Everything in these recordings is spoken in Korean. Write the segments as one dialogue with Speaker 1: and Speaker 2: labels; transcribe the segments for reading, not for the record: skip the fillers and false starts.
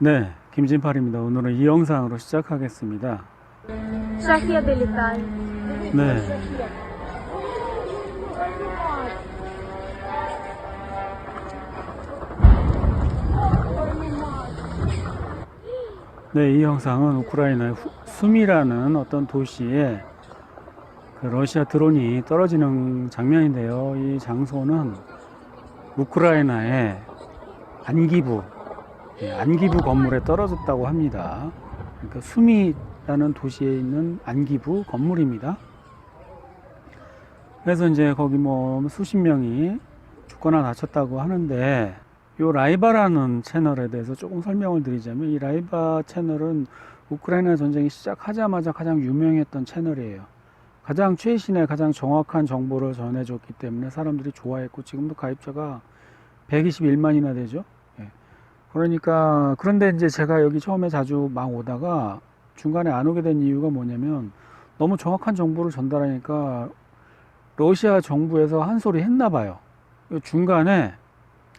Speaker 1: 네, 김진팔입니다. 오늘은 이 영상으로 시작하겠습니다.
Speaker 2: Shahia Delital.
Speaker 1: 네, 네, 이 영상은 우크라이나의 숨이라는 어떤 도시에 그 러시아 드론이 떨어지는 장면인데요. 이 장소는 우크라이나의 안기부, 안기부 건물에 떨어졌다고 합니다. 그러니까 수미라는 도시에 있는 안기부 건물입니다. 그래서 이제 거기 뭐 수십 명이 죽거나 다쳤다고 하는데, 요 라이바라는 채널에 대해서 조금 설명을 드리자면, 이 라이바 채널은 우크라이나 전쟁이 시작하자마자 가장 유명했던 채널이에요. 가장 최신의 가장 정확한 정보를 전해줬기 때문에 사람들이 좋아했고, 지금도 가입자가 121만이나 되죠. 예. 그러니까, 그런데 이제 제가 여기 처음에 자주 막 오다가 중간에 안 오게 된 이유가 뭐냐면, 너무 정확한 정보를 전달하니까 러시아 정부에서 한 소리 했나 봐요. 중간에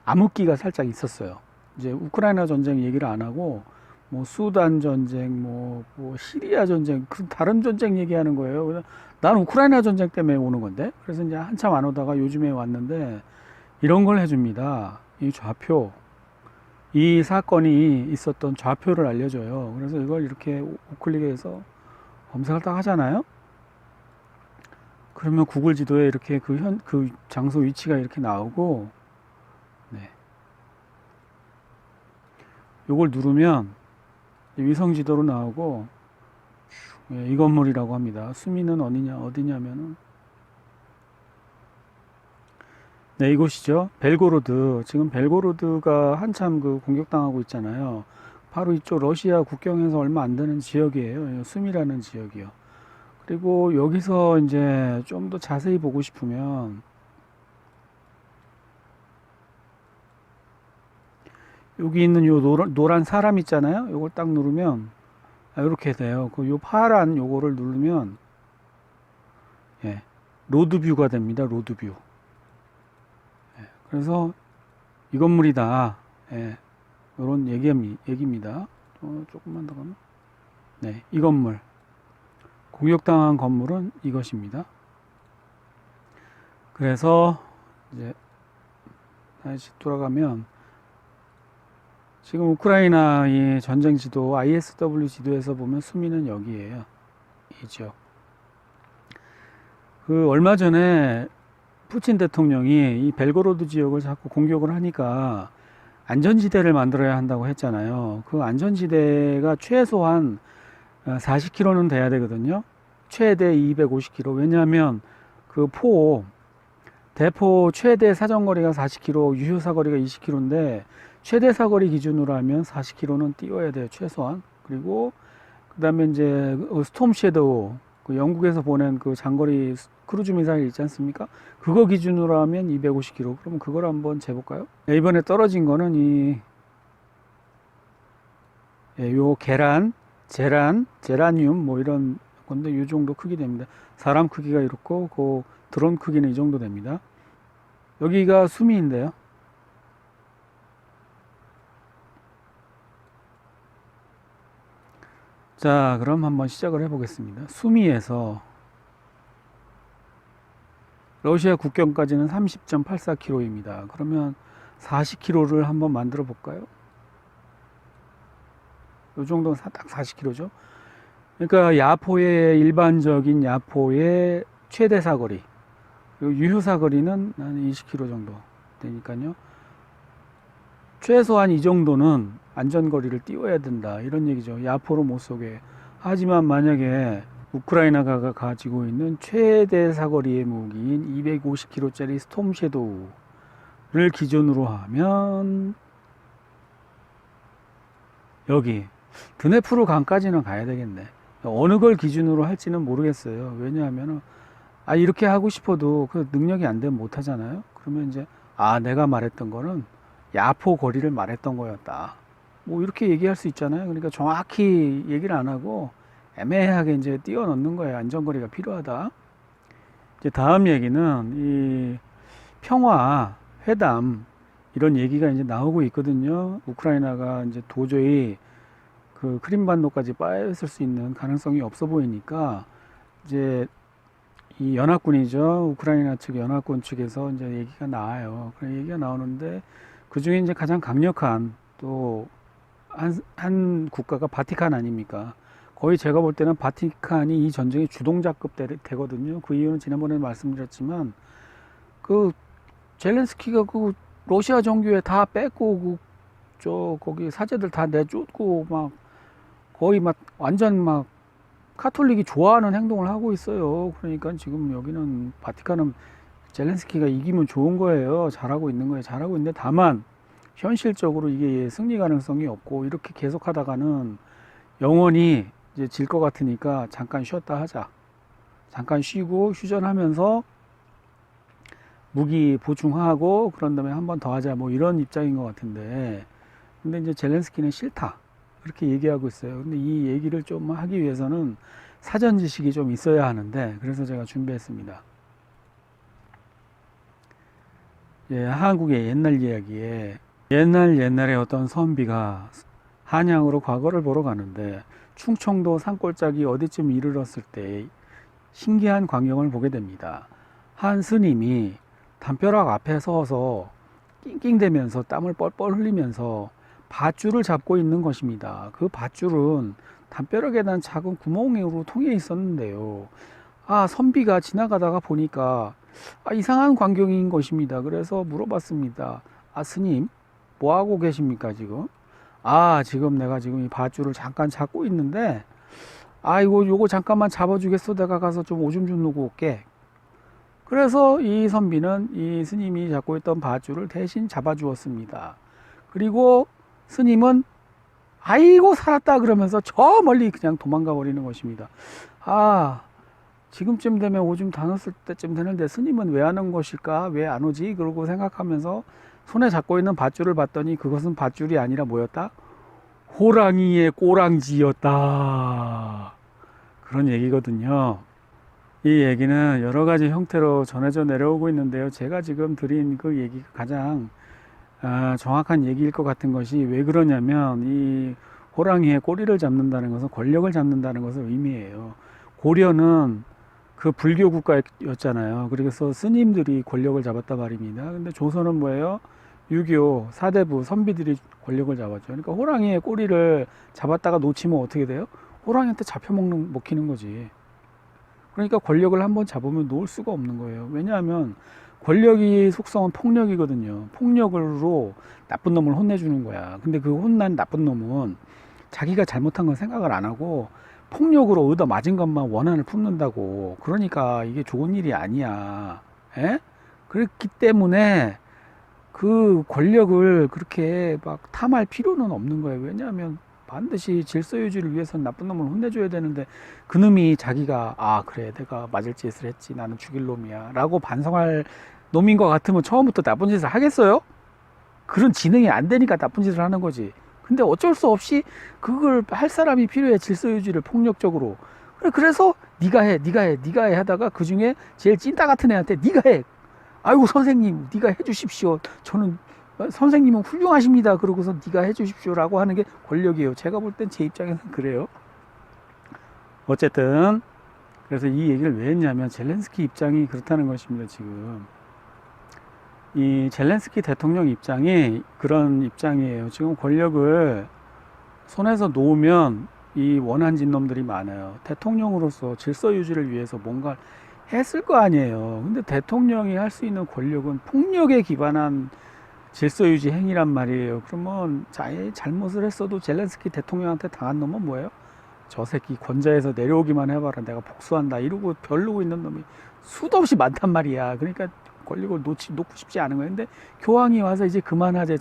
Speaker 1: 암흑기가 살짝 있었어요. 이제 우크라이나 전쟁 얘기를 안 하고 뭐 수단 전쟁, 뭐 시리아 전쟁, 그 다른 전쟁 얘기하는 거예요. 그래서 난 우크라이나 전쟁 때문에 오는 건데. 그래서 이제 한참 안 오다가 요즘에 왔는데 이런 걸 해줍니다. 이 좌표, 이 사건이 있었던 좌표를 알려줘요. 그래서 이걸 이렇게 우클릭해서 검색을 딱 하잖아요. 그러면 구글 지도에 이렇게 그 장소 위치가 이렇게 나오고, 네. 요걸 누르면 위성 지도로 나오고, 예, 이 건물이라고 합니다. 수미는 어디냐면은, 네, 이곳이죠. 벨고로드. 지금 벨고로드가 한참 그 공격당하고 있잖아요. 바로 이쪽 러시아 국경에서 얼마 안 되는 지역이에요. 수미라는 지역이요. 그리고 여기서 이제 좀 더 자세히 보고 싶으면 여기 있는 요 노란 사람 있잖아요. 요걸 딱 누르면 이렇게 돼요. 그 요 파란 요거를 누르면, 예, 로드뷰가 됩니다. 로드뷰. 예, 그래서 이 건물이다. 예, 요런 얘기입니다. 조금만 더 가면, 네, 이 건물. 공격당한 건물은 이것입니다. 그래서 이제 다시 돌아가면 지금 우크라이나의 전쟁 지도 ISW 지도에서 보면 수미는 여기에요. 이 지역. 그 얼마 전에 푸틴 대통령이 이 벨고로드 지역을 자꾸 공격을 하니까 안전지대를 만들어야 한다고 했잖아요. 그 안전지대가 최소한 40km는 돼야 되거든요. 최대 250km. 왜냐하면 그 대포 최대 사정거리가 40km, 유효 사거리가 20km인데 최대 사거리 기준으로 하면 40km는 띄워야 돼요, 최소한. 그리고 그다음에 이제 스톰 섀도우, 그 영국에서 보낸 그 장거리 크루즈 미사일 있지 않습니까? 그거 기준으로 하면 250km. 그럼 그걸 한번 재볼까요? 네, 이번에 떨어진 거는 요 제라늄 뭐 이런 건데 이 정도 크기 됩니다. 사람 크기가 이렇고 그 드론 크기는 이 정도 됩니다. 여기가 수미인데요. 자, 그럼 한번 시작을 해보겠습니다. 수미에서 러시아 국경까지는 30.84km입니다. 그러면 40km를 한번 만들어 볼까요? 이 정도는 딱 40km죠. 그러니까 일반적인 야포의 최대 사거리, 그리고 유효 사거리는 한 20km 정도 되니까요. 최소한 이 정도는 안전거리를 띄워야 된다, 이런 얘기죠. 야포로 못 쏘게. 하지만 만약에 우크라이나가 가지고 있는 최대 사거리의 무기인 250km짜리 스톰 섀도우를 기준으로 하면 여기 드네프르 강까지는 가야 되겠네. 어느 걸 기준으로 할지는 모르겠어요. 왜냐하면 이렇게 하고 싶어도 그 능력이 안 되면 못 하잖아요. 그러면 이제 내가 말했던 거는 야포 거리를 말했던 거였다, 뭐 이렇게 얘기할 수 있잖아요. 그러니까 정확히 얘기를 안 하고 애매하게 이제 띄워 넣는 거예요. 안전거리가 필요하다. 이제 다음 얘기는 이 평화 회담, 이런 얘기가 이제 나오고 있거든요. 우크라이나가 이제 도저히 그 크림반도까지 빠졌을 수 있는 가능성이 없어 보이니까 이제 이 연합군이죠. 우크라이나 측 연합군 측에서 이제 얘기가 나와요. 그런 얘기가 나오는데 그 중에 이제 가장 강력한 또 한 국가가 바티칸 아닙니까? 거의 제가 볼 때는 바티칸이 이 전쟁의 주동자급 되거든요. 그 이유는 지난번에 말씀드렸지만 그 젤렌스키가 그 러시아 정교회 다 뺏고 저 거기 사제들 다 내쫓고 막 거의 막 완전 막 카톨릭이 좋아하는 행동을 하고 있어요. 그러니까 지금 여기는 바티칸은 젤렌스키가 이기면 좋은 거예요. 잘하고 있는 거예요. 잘하고 있는데 다만 현실적으로 이게 승리 가능성이 없고 이렇게 계속 하다가는 영원히 이제 질 것 같으니까 잠깐 쉬었다 하자. 잠깐 쉬고 휴전하면서 무기 보충하고 그런 다음에 한 번 더 하자. 뭐 이런 입장인 것 같은데 근데 이제 젤렌스키는 싫다. 그렇게 얘기하고 있어요. 근데 이 얘기를 좀 하기 위해서는 사전 지식이 좀 있어야 하는데 그래서 제가 준비했습니다. 예, 한국의 옛날 이야기에 옛날에 어떤 선비가 한양으로 과거를 보러 가는데 충청도 산골짜기 어디쯤 이르렀을 때 신기한 광경을 보게 됩니다. 한 스님이 담벼락 앞에 서서 낑낑대면서 땀을 뻘뻘 흘리면서 밧줄을 잡고 있는 것입니다. 그 밧줄은 담벼락에 난 작은 구멍으로 통해 있었는데요. 선비가 지나가다가 보니까 이상한 광경인 것입니다. 그래서 물어봤습니다. 스님, 뭐 하고 계십니까, 지금? 지금 내가 지금 이 밧줄을 잠깐 잡고 있는데, 요거 잠깐만 잡아주겠어? 내가 가서 좀 오줌 좀 누고 올게. 그래서 이 선비는 이 스님이 잡고 있던 밧줄을 대신 잡아주었습니다. 그리고 스님은 아이고 살았다 그러면서 저 멀리 그냥 도망가 버리는 것입니다. 지금쯤 되면 오줌 다 넣었을 때쯤 되는데 스님은 왜 안 온 것일까? 왜 안 오지? 그러고 생각하면서 손에 잡고 있는 밧줄을 봤더니 그것은 밧줄이 아니라 뭐였다? 호랑이의 꼬랑지였다. 그런 얘기거든요. 이 얘기는 여러 가지 형태로 전해져 내려오고 있는데요. 제가 지금 드린 그 얘기가 가장 정확한 얘기일 것 같은 것이 왜 그러냐면 이 호랑이의 꼬리를 잡는다는 것은 권력을 잡는다는 것을 의미해요. 고려는 그 불교 국가였잖아요. 그래서 스님들이 권력을 잡았단 말입니다. 근데 조선은 뭐예요? 유교, 사대부, 선비들이 권력을 잡았죠. 그러니까 호랑이의 꼬리를 잡았다가 놓치면 어떻게 돼요? 호랑이한테 먹히는 거지. 그러니까 권력을 한번 잡으면 놓을 수가 없는 거예요. 왜냐하면 권력의 속성은 폭력이거든요. 폭력으로 나쁜 놈을 혼내주는 거야. 근데 그 혼난 나쁜 놈은 자기가 잘못한 건 생각을 안 하고 폭력으로 얻어 맞은 것만 원한을 품는다고. 그러니까 이게 좋은 일이 아니야. 에? 그렇기 때문에 그 권력을 그렇게 막 탐할 필요는 없는 거예요. 왜냐하면 반드시 질서 유지를 위해서는 나쁜 놈을 혼내줘야 되는데 그놈이 자기가 그래 내가 맞을 짓을 했지 나는 죽일 놈이야 라고 반성할 놈인 것 같으면 처음부터 나쁜 짓을 하겠어요? 그런 지능이 안 되니까 나쁜 짓을 하는 거지. 근데 어쩔 수 없이 그걸 할 사람이 필요해. 질서 유지를 폭력적으로. 그래서 네가 해 하다가 그 중에 제일 찐따 같은 애한테 네가 해. 아이고 선생님 네가 해 주십시오. 저는 선생님은 훌륭하십니다. 그러고서 네가 해 주십시오라고 하는 게 권력이에요. 제가 볼 땐 제 입장에서는 그래요. 어쨌든 그래서 이 얘기를 왜 했냐면 젤렌스키 입장이 그렇다는 것입니다. 지금 이 젤렌스키 대통령 입장이 그런 입장이에요. 지금 권력을 손에서 놓으면 이 원한진 놈들이 많아요. 대통령으로서 질서 유지를 위해서 뭔가 했을 거 아니에요. 근데 대통령이 할 수 있는 권력은 폭력에 기반한 질서 유지 행위란 말이에요. 그러면 잘못을 했어도 젤렌스키 대통령한테 당한 놈은 뭐예요? 저 새끼 권좌에서 내려오기만 해봐라. 내가 복수한다. 이러고 별르고 있는 놈이 수도 없이 많단 말이야. 그러니까 권력을 놓고 싶지 않은 거예요. 근데 교황이 와서 이제 그만하재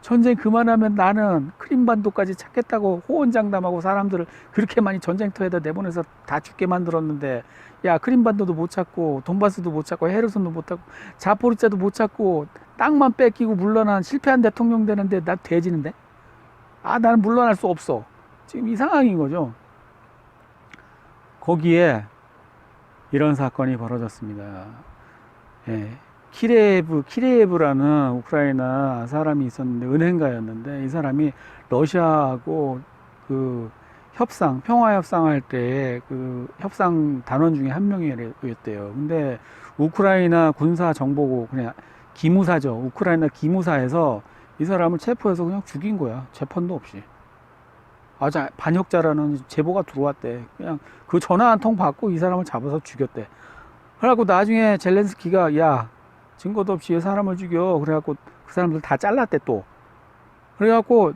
Speaker 1: 전쟁 그만하면 나는 크림반도까지 찾겠다고 호언장담하고 사람들을 그렇게 많이 전쟁터에다 내보내서 다 죽게 만들었는데 야 크림반도도 못 찾고 돈바스도 못 찾고 헤르손도 못 찾고 자포리자도 못 찾고 땅만 뺏기고 물러난 실패한 대통령 되는데 나 돼지는데 나는 물러날 수 없어. 지금 이 상황인 거죠. 거기에 이런 사건이 벌어졌습니다. 예, 키레예브라는 우크라이나 사람이 있었는데 은행가였는데 이 사람이 러시아하고 그 평화 협상할 때 그 협상 단원 중에 한 명이었대요. 근데 우크라이나 군사 정보국 그냥 기무사죠. 우크라이나 기무사에서 이 사람을 체포해서 그냥 죽인 거야. 재판도 없이. 아주 반역자라는 제보가 들어왔대. 그냥 그 전화 한 통 받고 이 사람을 잡아서 죽였대. 그래갖고 나중에 젤렌스키가 야 증거도 없이 왜 사람을 죽여. 그래갖고 그 사람들 다 잘랐대 또. 그래갖고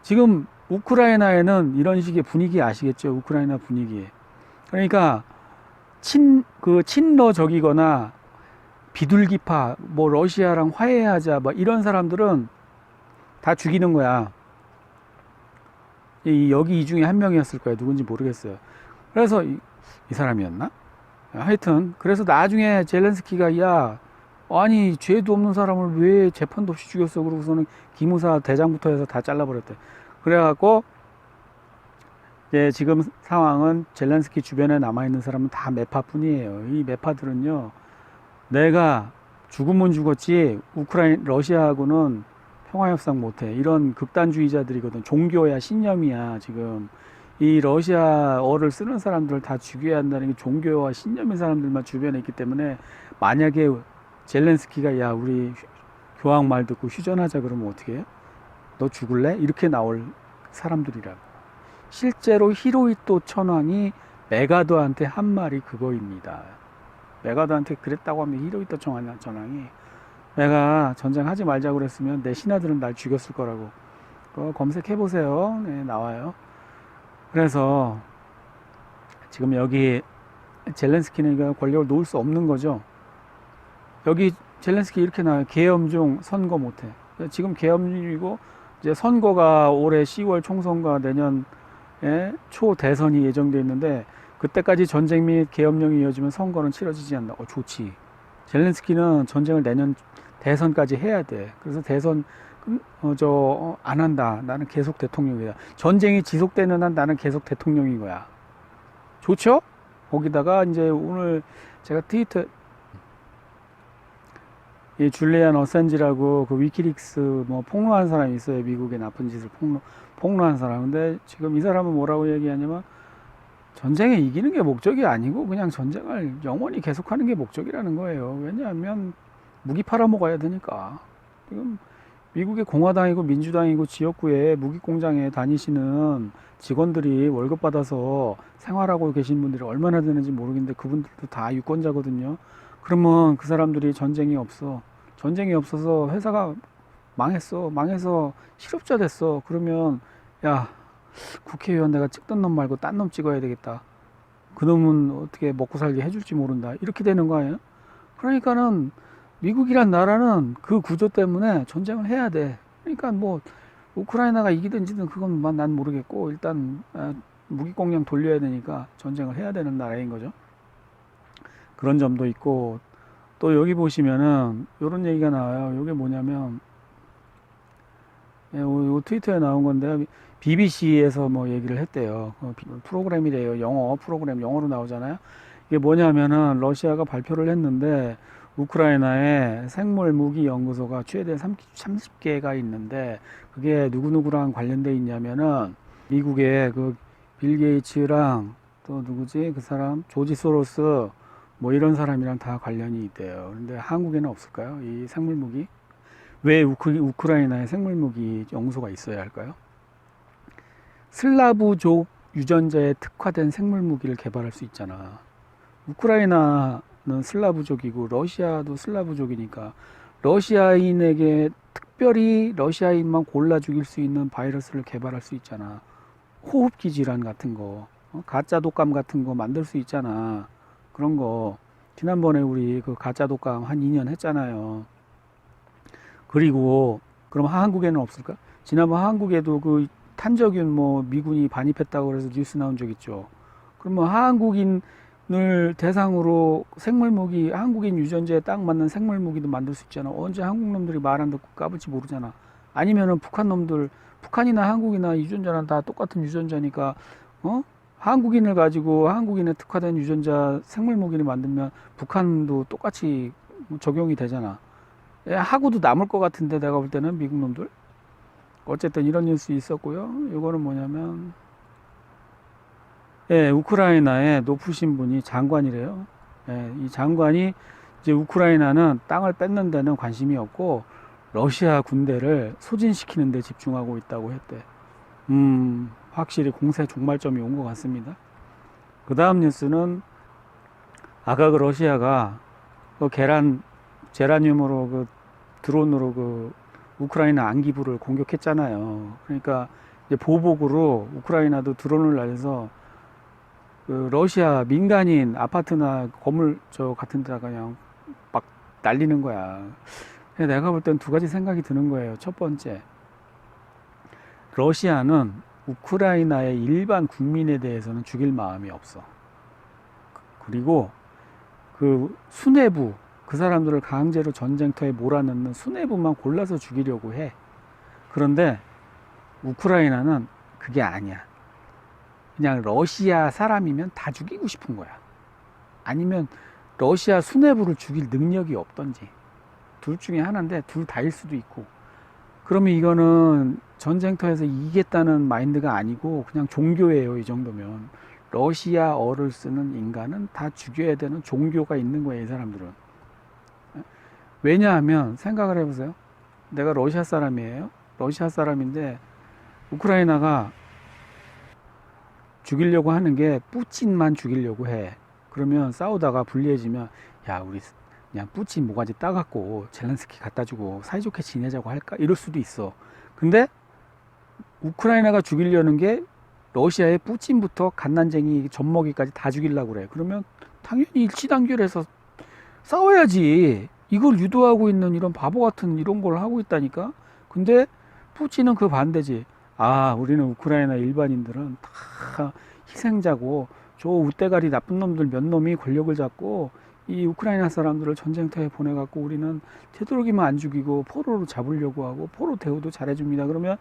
Speaker 1: 지금 우크라이나에는 이런 식의 분위기 아시겠죠? 우크라이나 분위기. 그러니까 친러적이거나 비둘기파, 뭐 러시아랑 화해하자, 뭐 이런 사람들은 다 죽이는 거야. 여기 이 중에 한 명이었을 거야. 누군지 모르겠어요. 그래서 이 사람이었나? 하여튼 그래서 나중에 젤렌스키가 야 아니 죄도 없는 사람을 왜 재판도 없이 죽였어? 그러고서는 기무사 대장부터 해서 다 잘라버렸대. 그래갖고 이제 지금 상황은 젤렌스키 주변에 남아있는 사람은 다 매파뿐이에요. 이 매파들은요, 내가 죽으면 죽었지 러시아하고는 평화협상 못해. 이런 극단주의자들이거든. 종교야 신념이야. 지금 이 러시아어를 쓰는 사람들을 다 죽여야 한다는 게 종교와 신념인 사람들만 주변에 있기 때문에 만약에 젤렌스키가 야 우리 교황 말 듣고 휴전하자 그러면 어떻게 해요? 너 죽을래? 이렇게 나올 사람들이라고. 실제로 히로히토 천황이 메가더한테 한 말이 그거입니다. 메가더한테 그랬다고 하면 히로히토 천황이 내가 전쟁하지 말자고 그랬으면 내 신하들은 날 죽였을 거라고. 그거 검색해보세요. 네, 나와요. 그래서 지금 여기 젤렌스키는 권력을 놓을 수 없는 거죠. 여기 젤렌스키 이렇게 나와요. 계엄 중 선거 못해. 지금 계엄 중이고 이제 선거가 올해 10월 총선과 내년 초 대선이 예정돼 있는데 그때까지 전쟁 및 계엄령이 이어지면 선거는 치러지지 않는다. 좋지. 젤렌스키는 전쟁을 내년 대선까지 해야 돼. 그래서 대선 안 한다. 나는 계속 대통령이다. 전쟁이 지속되는 한 나는 계속 대통령인 거야. 좋죠? 거기다가 이제 오늘 제가 트위터 이 줄리안 어센지라고 그 위키릭스 뭐 폭로한 사람이 있어요. 미국의 나쁜 짓을 폭로한 사람. 근데 지금 이 사람은 뭐라고 얘기하냐면 전쟁에 이기는 게 목적이 아니고 그냥 전쟁을 영원히 계속하는 게 목적이라는 거예요. 왜냐하면 무기 팔아먹어야 되니까. 지금 미국의 공화당이고 민주당이고 지역구에 무기 공장에 다니시는 직원들이 월급 받아서 생활하고 계신 분들이 얼마나 되는지 모르겠는데 그분들도 다 유권자거든요. 그러면 그 사람들이 전쟁이 없어서 회사가 망해서 실업자 됐어. 그러면 야 국회의원 내가 찍던 놈 말고 딴 놈 찍어야 되겠다. 그 놈은 어떻게 먹고 살게 해줄지 모른다. 이렇게 되는 거 아니에요? 그러니까는 미국이란 나라는 그 구조 때문에 전쟁을 해야 돼. 그러니까 뭐 우크라이나가 이기든 지든 그건 난 모르겠고 일단 무기 공장 돌려야 되니까 전쟁을 해야 되는 나라인 거죠. 그런 점도 있고 또 여기 보시면은 이런 얘기가 나와요. 이게 뭐냐면 트위터에 나온 건데 BBC에서 뭐 얘기를 했대요. 프로그램이래요. 영어 프로그램 영어로 나오잖아요. 이게 뭐냐면은 러시아가 발표를 했는데 우크라이나에 생물 무기 연구소가 최대 30개가 있는데 그게 누구누구랑 관련돼 있냐면은 미국의 그 빌 게이츠랑 또 누구지 그 사람 조지 소로스 뭐 이런 사람이랑 다 관련이 있대요. 근데 한국에는 없을까요? 이 생물 무기? 왜 우크라이나에 생물 무기 연구소가 있어야 할까요? 슬라브족 유전자에 특화된 생물 무기를 개발할 수 있잖아. 우크라이나는 슬라브족이고 러시아도 슬라브족이니까 러시아인에게 특별히 러시아인만 골라 죽일 수 있는 바이러스를 개발할 수 있잖아. 호흡기 질환 같은 거, 가짜 독감 같은 거 만들 수 있잖아. 그런 거 지난번에 우리 그 가짜 독감 한 2년 했잖아요. 그리고 그럼 한국에는 없을까? 지난번 한국에도 그 탄저균 뭐 미군이 반입했다고 그래서 뉴스 나온 적 있죠. 그러면 한국인을 대상으로 생물무기, 한국인 유전자에 딱 맞는 생물무기도 만들 수 있잖아. 언제 한국 놈들이 말 안 듣고 까불지 모르잖아. 아니면은 북한 놈들, 북한이나 한국이나 유전자는 다 똑같은 유전자니까, 한국인을 가지고 한국인에 특화된 유전자 생물무기를 만들면 북한도 똑같이 뭐 적용이 되잖아. 하고도 남을 것 같은데 내가 볼 때는 미국 놈들. 어쨌든 이런 뉴스 있었고요. 이거는 뭐냐면 우크라이나에 높으신 분이 장관이래요. 이 장관이 이제 우크라이나는 땅을 뺏는 데는 관심이 없고 러시아 군대를 소진시키는 데 집중하고 있다고 했대. 확실히 공세 종말점이 온 것 같습니다. 그 다음 뉴스는 아까 그 러시아가 그 제라늄으로 그 드론으로 그 우크라이나 안기부를 공격했잖아요. 그러니까 이제 보복으로 우크라이나도 드론을 날려서 그 러시아 민간인 아파트나 건물 저 같은 데다가 그냥 막 날리는 거야. 내가 볼 땐 두 가지 생각이 드는 거예요. 첫 번째, 러시아는 우크라이나의 일반 국민에 대해서는 죽일 마음이 없어. 그리고 그 수뇌부, 그 사람들을 강제로 전쟁터에 몰아넣는 수뇌부만 골라서 죽이려고 해. 그런데 우크라이나는 그게 아니야. 그냥 러시아 사람이면 다 죽이고 싶은 거야. 아니면 러시아 수뇌부를 죽일 능력이 없던지. 둘 중에 하나인데 둘 다일 수도 있고. 그러면 이거는 전쟁터에서 이기겠다는 마인드가 아니고 그냥 종교예요. 이 정도면 러시아어를 쓰는 인간은 다 죽여야 되는 종교가 있는 거예요. 이 사람들은. 왜냐하면 생각을 해보세요. 내가 러시아 사람이에요. 러시아 사람인데 우크라이나가 죽이려고 하는 게 푸틴만 죽이려고 해. 그러면 싸우다가 불리해지면 야, 우리 그냥 푸틴 모가지 따갖고 젤렌스키 갖다 주고 사이좋게 지내자고 할까? 이럴 수도 있어. 근데 우크라이나가 죽이려는 게 러시아의 푸틴부터 갓난쟁이 젖먹이까지 다 죽이려고 그래. 그러면 당연히 일치단결해서 싸워야지. 이걸 유도하고 있는 이런 바보 같은 이런 걸 하고 있다니까. 근데 푸틴은 그 반대지. 아, 우리는 우크라이나 일반인들은 다 희생자고 저 우대가리 나쁜 놈들 몇 놈이 권력을 잡고 이 우크라이나 사람들을 전쟁터에 보내갖고 우리는 되도록이면 안 죽이고 포로로 잡으려고 하고 포로 대우도 잘해줍니다. 그러면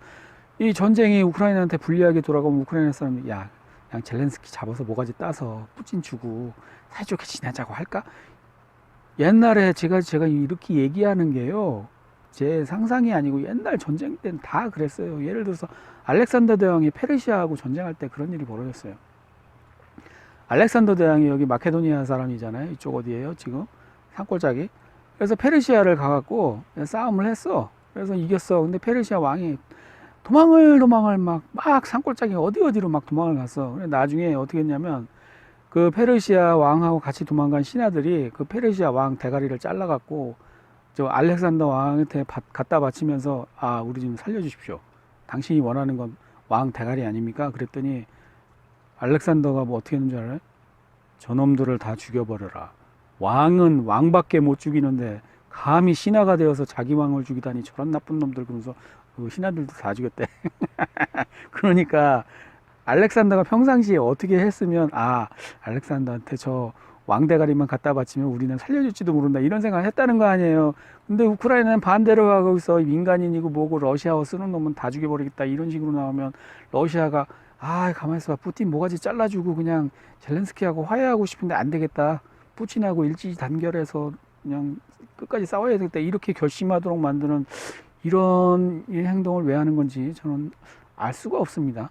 Speaker 1: 이 전쟁이 우크라이나한테 불리하게 돌아가면 우크라이나 사람이 야, 그냥 젤렌스키 잡아서 모가지 따서 푸틴 주고 사이좋게 지내자고 할까? 옛날에 제가 이렇게 얘기하는 게요. 제 상상이 아니고 옛날 전쟁 때는 다 그랬어요. 예를 들어서 알렉산더 대왕이 페르시아하고 전쟁할 때 그런 일이 벌어졌어요. 알렉산더 대왕이 여기 마케도니아 사람이잖아요. 이쪽 어디예요? 지금 산골짜기. 그래서 페르시아를 가갖고 싸움을 했어. 그래서 이겼어. 근데 페르시아 왕이 도망을 막 산골짜기 어디로 막 도망을 갔어. 그래 나중에 어떻게 했냐면 그 페르시아 왕하고 같이 도망간 신하들이 그 페르시아 왕 대가리를 잘라갖고 저 알렉산더 왕한테 갖다 바치면서 아, 우리 좀 살려주십시오. 당신이 원하는 건 왕 대가리 아닙니까? 그랬더니 알렉산더가 뭐 어떻게 했는 줄 알아요? 저놈들을 다 죽여버려라. 왕은 왕밖에 못 죽이는데 감히 신하가 되어서 자기 왕을 죽이다니 저런 나쁜 놈들. 그러면서 그 신하들도 다 죽였대. 그러니까 알렉산더가 평상시에 어떻게 했으면 아, 알렉산더한테 저 왕대가리만 갖다 바치면 우리는 살려줄지도 모른다 이런 생각을 했다는 거 아니에요. 근데 우크라이나는 반대로 하고 있어. 민간인이고 뭐고 러시아어 쓰는 놈은 다 죽여버리겠다 이런 식으로 나오면 러시아가 아, 가만히 있어봐. 푸틴 모가지 잘라주고 그냥 젤렌스키하고 화해하고 싶은데 안 되겠다. 푸틴하고 일지 단결해서 그냥 끝까지 싸워야 되겠다. 이렇게 결심하도록 만드는 이런 행동을 왜 하는 건지 저는 알 수가 없습니다.